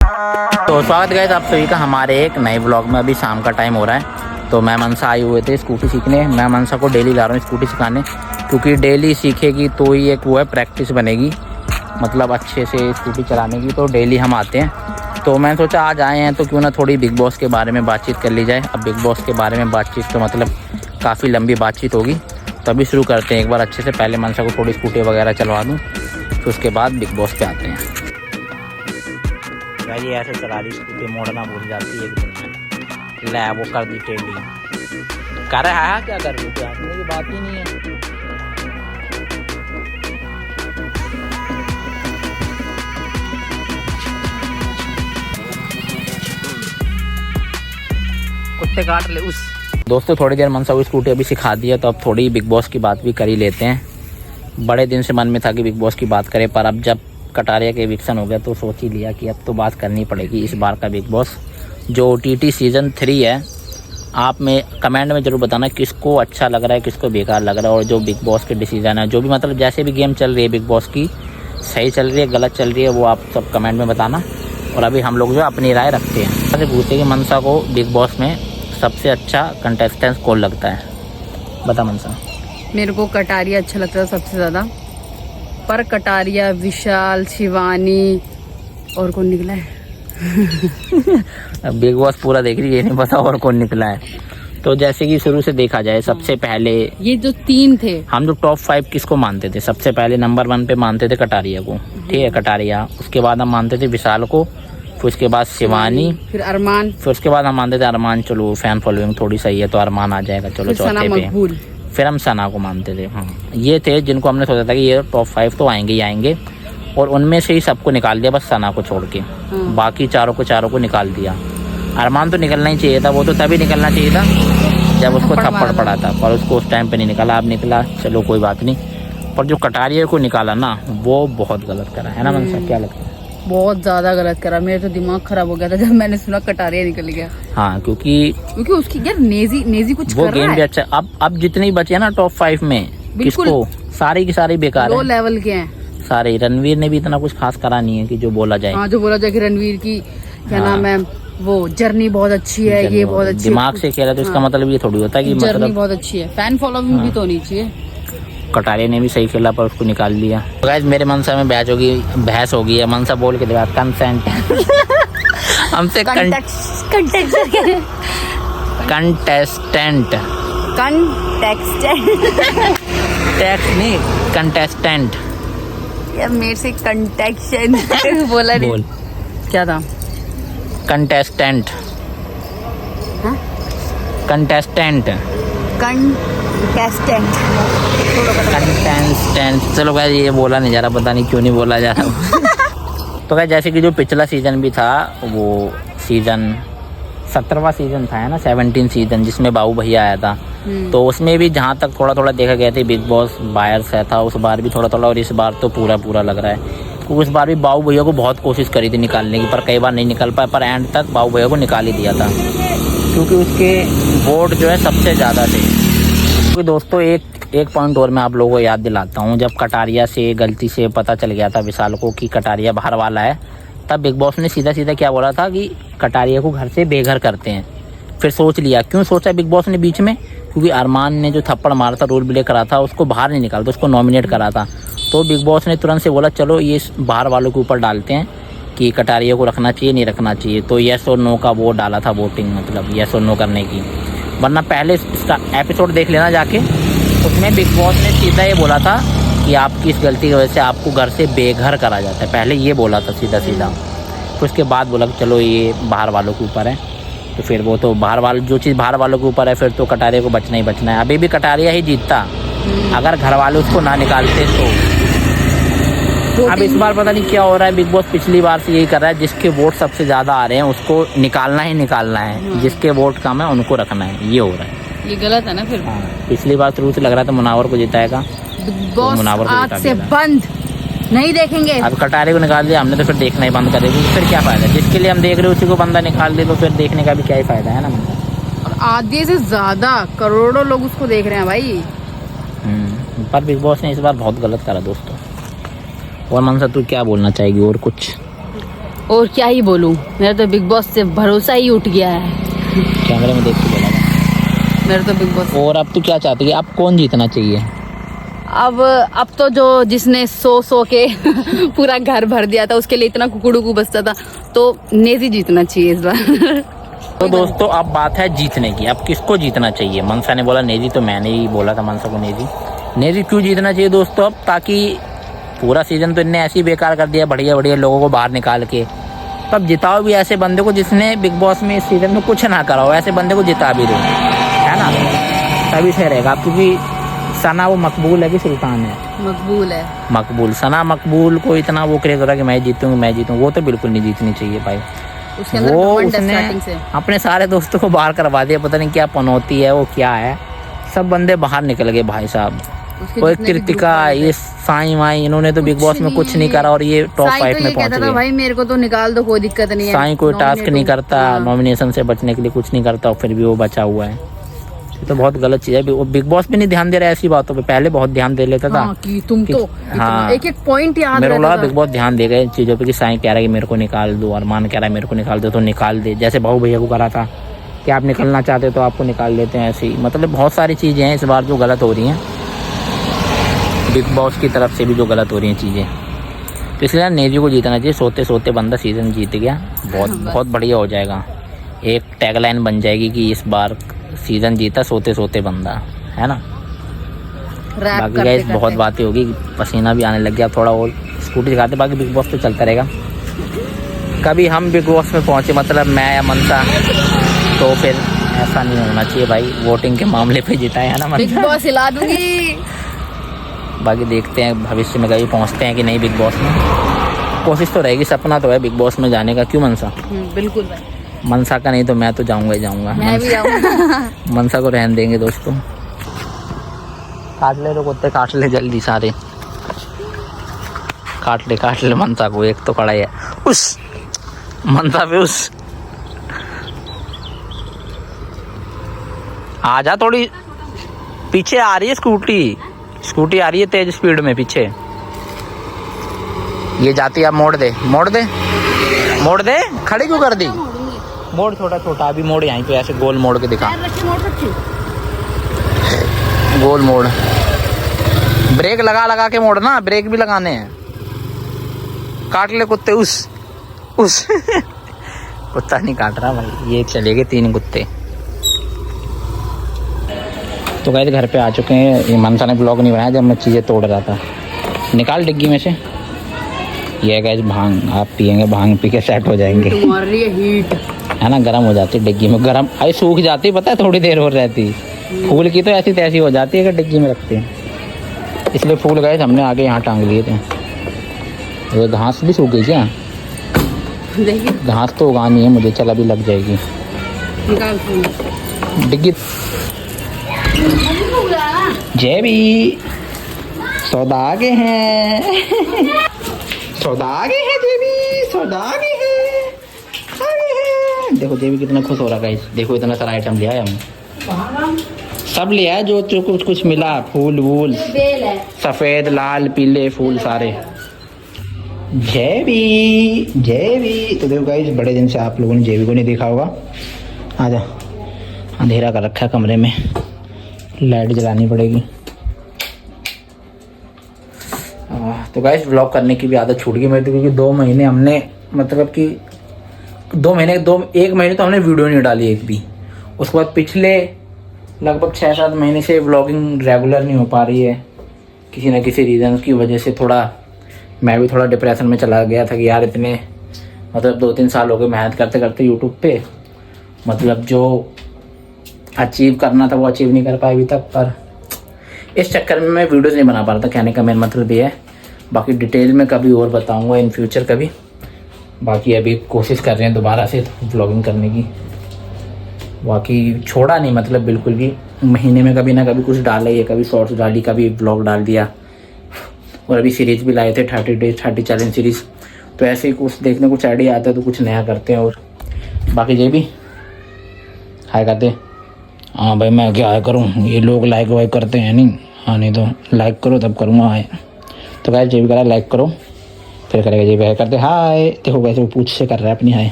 तो स्वागत है आप सभी का हमारे एक नए ब्लॉग में। अभी शाम का टाइम हो रहा है तो मैं मनसा आए हुए थे स्कूटी सीखने। मैं मनसा को डेली ला रहा हूँ स्कूटी सिखाने, क्योंकि डेली सीखेगी तो ही एक वो है प्रैक्टिस बनेगी, मतलब अच्छे से स्कूटी चलाने की। तो डेली हम आते हैं तो मैं सोचा आज आए हैं तो क्यों ना थोड़ी बिग बॉस के बारे में बातचीत कर ली जाए। अब बिग बॉस के बारे में बातचीत तो मतलब काफ़ी लंबी बातचीत होगी, तो अभी शुरू करते हैं एक बार अच्छे से। पहले मनसा को थोड़ी स्कूटी वगैरह चलवा दूँ, फिर उसके बाद बिग बॉस पे आते हैं। ये ऐसे चला रही स्कूटी, मोड़ना भूल जाती है एकदम। ले वो कर दी टेढ़ी, कर रहा है क्या कर रही थी, आपने की बात ही नहीं है। कुत्ते काट ले उस। दोस्तों थोड़ी देर मनसा को स्कूटी अभी सिखा दिया, तो अब थोड़ी बिग बॉस की बात भी कर ही लेते हैं। बड़े दिन से मन में था कि बिग बॉस की बात करें, पर अब जब कटारिया के एविक्शन हो गया तो सोच ही लिया कि अब तो बात करनी पड़ेगी इस बार का बिग बॉस जो OTT सीज़न 3 है। आप में कमेंट में ज़रूर बताना किसको अच्छा लग रहा है, किसको बेकार लग रहा है। और जो बिग बॉस के डिसीजन है, जो भी मतलब जैसे भी गेम चल रही है बिग बॉस की, सही चल रही है गलत चल रही है, वो आप सब कमेंट में बताना। और अभी हम लोग जो अपनी राय रखते हैं। ऐसे पूछते हैं कि मनसा को बिग बॉस में सबसे अच्छा कंटेस्टेंट कौन लगता है, बता मनसा। मेरे को कटारिया अच्छा लगता है सबसे ज़्यादा, पर कटारिया, विशाल, शिवानी और कौन निकला है बिग बॉस पूरा देख रही है, ये नहीं पता और कौन निकला है। तो जैसे कि शुरू से देखा जाए, सबसे पहले ये जो 3 थे, हम जो टॉप 5 किसको मानते थे, सबसे पहले नंबर 1 पे मानते थे कटारिया को, ठीक है कटारिया। उसके बाद हम मानते थे विशाल को, फिर उसके बाद शिवानी, फिर अरमान, फिर उसके बाद हम मानते थे अरमान। चलो फैन फॉलोइंग थोड़ी सही है तो अरमान आ जाएगा, चलो चौथे पे। फिर हम सना को मानते थे। हाँ, ये थे जिनको हमने सोचा था कि ये टॉप 5 तो आएंगे ही आएंगे, और उनमें से ही सबको निकाल दिया, बस सना को छोड़ के। बाकी चारों को निकाल दिया। अरमान तो निकलना ही चाहिए था, वो तो तभी निकलना चाहिए था जब उसको थप्पड़ पड़ा था, पर उसको उस टाइम पे नहीं निकाला। अब निकला, चलो कोई बात नहीं। पर जो कटारिया को निकाला ना, वो बहुत गलत करा है ना मनसा, क्या लगता है? बहुत ज्यादा गलत करा। मेरा तो दिमाग खराब हो गया था जब मैंने सुना कटारिया निकल गया। हाँ, क्योंकि उसकी यार नेजी कुछ वो कर रहा गेम है। भी अच्छा। अब जितने बचे ना टॉप 5 में, किसको सारे की सारी बेकार लो है, लेवल के हैं सारे। रणवीर ने भी इतना कुछ खास करा नहीं है कि जो बोला जाए। हाँ, जो बोला जाए कि रणवीर की क्या नाम है, वो जर्नी बहुत अच्छी है, ये बहुत अच्छी दिमाग से खेला, तो इसका मतलब ये थोड़ी होता है कि जर्नी मतलब बहुत अच्छी है। फैन फॉलोइंग भी तो होनी चाहिए। कटारिया ने भी सही खेला पर उसको निकाल दिया। तो गाइस मेरे मनसा में बहस हो गई है। मनसा बोल के दिखा कंसेंट हमसे कंटेस्टेंट टैक्स नहीं कंटेस्टेंट। यार मेरे से कंटेक्शन बोला नहीं, क्या था? Contestant, contestant, contestant. चलो गाइस ये बोला नहीं जा रहा, पता नहीं क्यों नहीं बोला जा रहा। तो गाइस जैसे कि जो पिछला सीजन भी था, वो सीजन 17वां सीजन था, है ना, 17 सीजन, जिसमें बाबू भैया आया था। तो उसमें भी जहाँ तक थोड़ा देखा गया था बिग बॉस बायर्स है था, उस बार भी थोड़ा, और इस बार तो पूरा लग रहा है। क्योंकि उस बार भी बाबू भैया को बहुत कोशिश करी थी निकालने की, पर कई बार नहीं निकल पाया, पर एंड तक बाबू भैया को निकाल ही दिया था, क्योंकि उसके वोट जो है सबसे ज़्यादा थे। क्योंकि दोस्तों एक पॉइंट और मैं आप लोगों को याद दिलाता हूँ। जब कटारिया से गलती से पता चल गया था विशाल को कि कटारिया बाहर वाला है, तब बिग बॉस ने सीधा क्या बोला था कि कटारिया को घर से बेघर करते हैं। फिर सोच लिया, क्यों सोचा बिग बॉस ने बीच में, क्योंकि अरमान ने जो थप्पड़ मारा था, रूल ब्रेक करा था, उसको बाहर नहीं निकाला था, उसको नॉमिनेट करा था। तो बिग बॉस ने तुरंत से बोला चलो ये बाहर वालों के ऊपर डालते हैं कि कटारिया को रखना चाहिए नहीं रखना चाहिए। तो येस और नो का वो डाला था वोटिंग, मतलब येस और नो करने की। वरना पहले इसका एपिसोड देख लेना जाके, उसमें बिग बॉस ने सीधा ये बोला था कि आपकी इस गलती की वजह से आपको घर से बेघर करा जाता है, पहले ये बोला था सीधा। फिर उसके बाद बोला कि चलो ये बाहर वालों के ऊपर है। तो फिर वो तो जो चीज़ बाहर वालों के ऊपर है, फिर तो कटारिया को बचना ही बचना है। अभी भी कटारिया ही जीतता अगर घर वाले उसको ना निकालते तो। अब इस बार पता नहीं क्या हो रहा है, बिग बॉस पिछली बार से यही कर रहा है, जिसके वोट सबसे ज़्यादा आ रहे हैं उसको निकालना है, जिसके वोट कम है उनको रखना है, ये हो रहा है। ये गलत है ना फिर। पिछली बार शुरू से लग रहा था मुनावर को जिताएगा, मुनावर आज से बंद नहीं देखेंगे। अब कटारे को निकाल दिया हमने, तो फिर देखना ही बंद कर देंगे, फिर क्या फायदा? जिसके लिए हम देख रहे हैं उसी को बंदा निकाल दे, तो फिर देखने का भी क्या ही फायदा है ना। और आधे से ज्यादा करोड़ों लोग उसको देख रहे हैं भाई। पर बिग बॉस ने इस बार बहुत गलत करा दोस्तों। और मनसा तू क्या बोलना चाहेगी और कुछ? और क्या ही बोलूं, मेरा तो बिग बॉस से भरोसा ही उठ गया है। कैमरे में देख के बोला था। मेरा तो बिग बॉस। और अब तो क्या चाहती है, अब कौन जीतना चाहिए? अब तो जो जिसने सो के पूरा घर भर दिया था, उसके लिए इतना कुकड़ू बसता था, तो नेजी जीतना चाहिए इस बार। तो दोस्तों अब बात है जीतने की। अब किसको जीतना चाहिए? मनसा ने बोला नेजी, तो मैंने ही बोला था मनसा को नेजी। नेजी क्यों जीतना चाहिए दोस्तों? अब ताकि पूरा सीजन तो इनने ऐसे ही बेकार कर दिया, बढ़िया बढ़िया लोगों को बाहर निकाल के। तब जिताओ भी ऐसे बंदे को जिसने बिग बॉस में इस सीजन में कुछ ना करा हो, ऐसे बंदे को जिता भी दो, है ना, तभी सही रहेगा। क्योंकि सना वो मकबूल है कि सुल्तान है? मकबूल है। मकबूल। सना मकबूल को इतना वो क्रेज हो रहा है कि मैं जीतूँ, वो तो बिल्कुल नहीं जीतनी चाहिए भाई। उसके अंदर वो घमंड है उसने स्टार्टिंग से। अपने सारे दोस्तों को बाहर करवा दिया, पता नहीं क्या पनौती है वो, क्या है, सब बंदे बाहर निकल गए भाई साहब। उसके कोई जितने भी कृतिका, ग्रुप वाले ये साई वाई, इन्होंने तो बिग बॉस में कुछ नहीं करा और ये टॉप साई 5 तो में ये पहुंच कहता था गए। भाई मेरे को तो निकाल दो, कोई दिक्कत नहीं है। साई कोई टास्क नॉमिनेट नहीं हूँ। करता, हाँ। नॉमिनेशन से बचने के लिए कुछ नहीं करता और फिर भी वो बचा हुआ है। ये तो बहुत गलत चीज़ है। वो बिग बॉस भी नहीं ध्यान दे रहा है ऐसी बातों पे, पहले बहुत ध्यान दे लेता था। हाँ, कि तुम तो हाँ, एक एक पॉइंट याद मेरे को रहता लगा था। बिग बॉस ध्यान देगा इन चीज़ों पे कि साई कह रहा है कि मेरे को निकाल दो, अरमान कह रहा है मेरे को निकाल दो, तो निकाल दे। जैसे बाहू भैया को करा था कि आप निकलना चाहते तो आपको निकाल देते हैं, ऐसे ही। मतलब बहुत सारी चीज़ें हैं इस बार जो गलत हो रही हैं, बिग बॉस की तरफ से भी जो गलत हो रही हैं चीज़ें। तो इसलिए नेजी को जीतना चाहिए। सोते सोते बंदा सीजन जीत गया, बहुत बढ़िया हो जाएगा। एक टैगलाइन बन जाएगी कि इस बार सीजन जीता सोते सोते बंदा, है ना। रैप बाकी करते गाइस करते। बहुत बातें होगी, पसीना भी आने लग गया थोड़ा, और स्कूटी दिखाते। बाकी बिग बॉस तो चलता रहेगा। कभी हम बिग बॉस में पहुंचे, मतलब मैं या मनसा, तो फिर ऐसा नहीं होना चाहिए भाई, वोटिंग के मामले पे जिताए, है ना बिग मनसा। बॉस हिला दूंगी। बाकी देखते हैं भविष्य में कभी पहुंचते हैं कि नहीं बिग बॉस में। कोशिश तो रहेगी, सपना तो है बिग बॉस में जाने का। क्यों मनसा? बिल्कुल भाई, मनसा का नहीं तो मैं तो जाऊंगा ही जाऊंगा। मैं भी आऊंगा। मनसा को रहने देंगे दोस्तों। काट ले रो कुत्ते, काट ले जल्दी सारे, काट ले मनसा को। एक तो खड़ा है उस मनसा पे, उस आजा, थोड़ी पीछे आ रही है स्कूटी आ रही है तेज स्पीड में पीछे। ये जाती है, अब मोड़ दे, खड़ी क्यों कर दी? मोड़ छोटा अभी मोड़, यहीं पे ऐसे गोल मोड़ के दिखा, गोल मोड़। ब्रेक लगा के मोड़ना, ब्रेक भी लगाने हैं। काट ले कुत्ते, उस कुत्ता नहीं काट रहा भाई, ये चले गए 3 कुत्ते। तो गाइस घर पे आ चुके हैं। ये मनसा ने ब्लॉग नहीं बनाया जब मैं चीज़ें तोड़ रहा था। निकाल डिग्गी में से। ये गाइस भांग, आप पियेंगे, भांग पी के सेट हो जाएंगे, मार रही है हीट, है ना। गर्म हो जाती है डिग्गी में, गर्म आई सूख जाती, पता है, थोड़ी देर हो रहती। फूल की तो ऐसी तैसी हो जाती है अगर डिग्गी में रखते हैं। इसलिए फूल गाइस हमने आगे यहाँ टांग लिए थे। ये घास भी सूख गई क्या? देखिए घास तो उगानी है मुझे, चल अभी लग जाएगी निकाल फूल। डिग्गी। जय भी सौदा आगे हैं, सौदा आगे हैं, जेबी सौदा आगे हैं। देखो जेबी कितना खुश हो रहा है। देखो इतना सारा आइटम लिया है हम, सब लिया है जो कुछ मिला, फूल वूल, सफेद लाल पीले फूल सारे। जेबी तो देखो गाइस, बड़े दिन से आप लोगों ने जेबी को नहीं देखा होगा। आजा, अंधेरा कर रखा है कमरे में, लाइट जलानी पड़ेगी। तो गाइस व्लॉग करने की भी आदत छूट गई मेरी, क्योंकि 2 महीने हमने, मतलब कि 1 महीने तो हमने वीडियो नहीं डाली एक भी। उसके बाद पिछले लगभग 6-7 महीने से व्लॉगिंग रेगुलर नहीं हो पा रही है, किसी न किसी रीज़न की वजह से। थोड़ा मैं भी थोड़ा डिप्रेशन में चला गया था कि यार इतने, मतलब 2-3 साल हो गए मेहनत करते करते यूट्यूब पे, मतलब जो अचीव करना था वो अचीव नहीं कर पाया अभी तक। पर इस चक्कर में मैं वीडियोस नहीं बना पा रहा था, कहने का मेरा मतलब ये है। बाकी डिटेल में कभी और बताऊंगा इन फ्यूचर कभी। बाकी अभी कोशिश कर रहे हैं दोबारा से व्लॉगिंग करने की। बाकी छोड़ा नहीं, मतलब बिल्कुल भी। महीने में कभी ना कभी कुछ डाला ही है, कभी शॉर्ट्स डाली, कभी व्लॉग डाल दिया। और अभी सीरीज़ भी लाए थे 30 डेज 30 चैलेंज सीरीज़। तो ऐसे ही कुछ देखने कुछ आइडिया आता है तो कुछ नया करते हैं। और बाकी ये भी हाय करते। हाँ भाई मैं क्या करूँ, ये लोग लाइक वाइक करते हैं नहीं। हाँ नहीं तो लाइक करो तब करूँगा हाय। तो गाइस ये भी करा, लाइक करो, फिर करेगा जी वह करते हाय, देखो वैसे वो पूछ से कर रहा है अपनी हाय।